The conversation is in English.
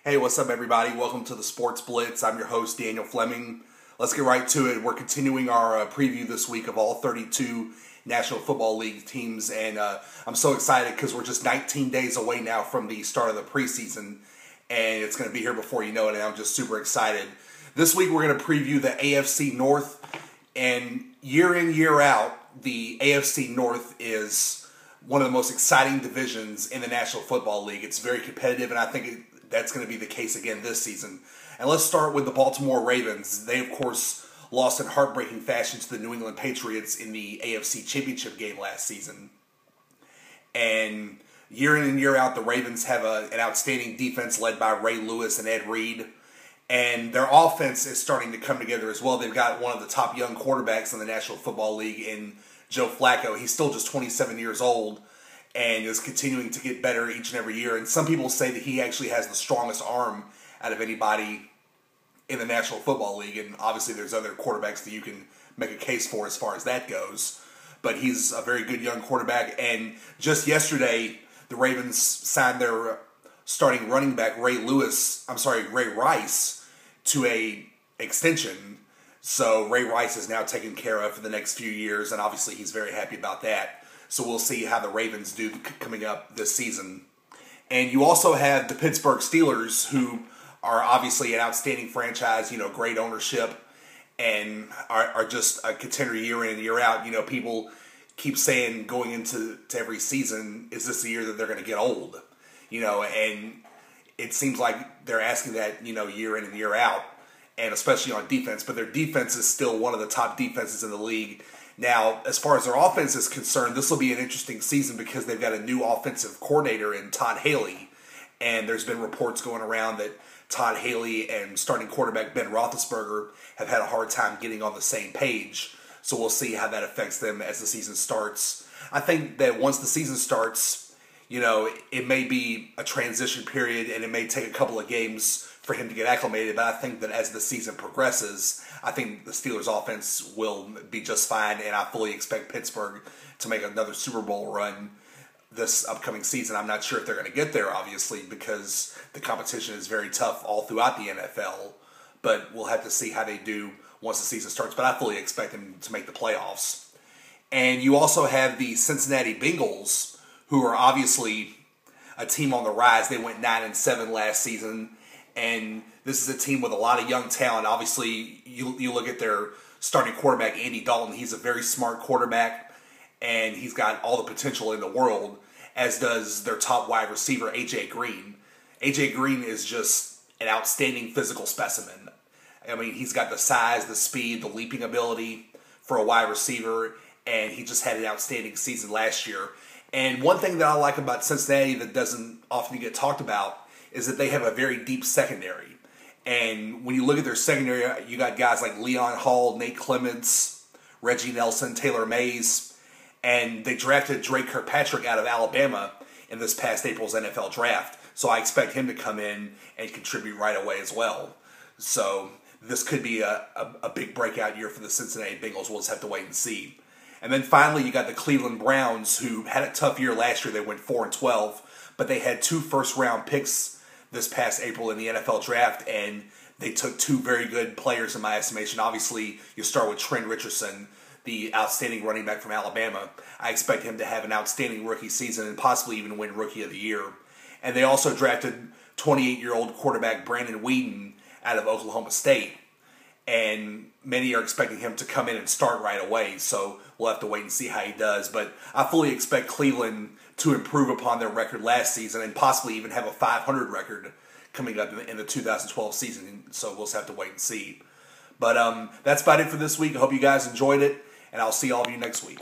Hey, what's up, everybody? Welcome to the Sports Blitz. I'm your host, Daniel Fleming. Let's get right to it. We're continuing our preview this week of all 32 National Football League teams, and I'm so excited because we're just 19 days away now from the start of the preseason, and it's going to be here before you know it, and I'm just super excited. This week, we're going to preview the AFC North, and year in, year out, the AFC North is one of the most exciting divisions in the National Football League. It's very competitive, and I think that's going to be the case again this season. And let's start with the Baltimore Ravens. They, of course, lost in heartbreaking fashion to the New England Patriots in the AFC Championship game last season. And year in and year out, the Ravens have an outstanding defense led by Ray Lewis and Ed Reed. And their offense is starting to come together as well. They've got one of the top young quarterbacks in the National Football League in Joe Flacco. He's still just 27 years old and is continuing to get better each and every year. And some people say that he actually has the strongest arm out of anybody in the National Football League. And obviously there's other quarterbacks that you can make a case for as far as that goes. But he's a very good young quarterback. And just yesterday, the Ravens signed their starting running back, Ray Rice, to a extension. So Ray Rice is now taken care of for the next few years, and obviously he's very happy about that. So we'll see how the Ravens do coming up this season. And you also have the Pittsburgh Steelers, who are obviously an outstanding franchise, great ownership, and are just a contender year in and year out. People keep saying going into every season, is this the year that they're going to get old? And it seems like they're asking that, year in and year out, and especially on defense. But their defense is still one of the top defenses in the league. Now, as far as their offense is concerned, this will be an interesting season because they've got a new offensive coordinator in Todd Haley. And there's been reports going around that Todd Haley and starting quarterback Ben Roethlisberger have had a hard time getting on the same page. So we'll see how that affects them as the season starts. I think that once the season starts, it may be a transition period and it may take a couple of games for him to get acclimated, but I think that as the season progresses, I think the Steelers' offense will be just fine, and I fully expect Pittsburgh to make another Super Bowl run this upcoming season. I'm not sure if they're going to get there, obviously, because the competition is very tough all throughout the NFL, but we'll have to see how they do once the season starts, but I fully expect them to make the playoffs. And you also have the Cincinnati Bengals, who are obviously a team on the rise. They went 9-7 last season. And this is a team with a lot of young talent. Obviously, you look at their starting quarterback, Andy Dalton. He's a very smart quarterback, and he's got all the potential in the world, as does their top wide receiver, A.J. Green. A.J. Green is just an outstanding physical specimen. I mean, he's got the size, the speed, the leaping ability for a wide receiver, and he just had an outstanding season last year. And one thing that I like about Cincinnati that doesn't often get talked about is that they have a very deep secondary. And when you look at their secondary, you got guys like Leon Hall, Nate Clements, Reggie Nelson, Taylor Mays, and they drafted Drake Kirkpatrick out of Alabama in this past April's NFL draft. So I expect him to come in and contribute right away as well. So this could be a big breakout year for the Cincinnati Bengals. We'll just have to wait and see. And then finally, you got the Cleveland Browns, who had a tough year last year. They went 4-12, but they had 2 first-round picks this past April in the NFL draft, and they took 2 very good players in my estimation. Obviously, you start with Trent Richardson, the outstanding running back from Alabama. I expect him to have an outstanding rookie season and possibly even win Rookie of the Year. And they also drafted 28-year-old quarterback Brandon Weeden out of Oklahoma State. And many are expecting him to come in and start right away, so we'll have to wait and see how he does. But I fully expect Cleveland to improve upon their record last season and possibly even have a 500 record coming up in the 2012 season, so we'll just have to wait and see. But that's about it for this week. I hope you guys enjoyed it, and I'll see all of you next week.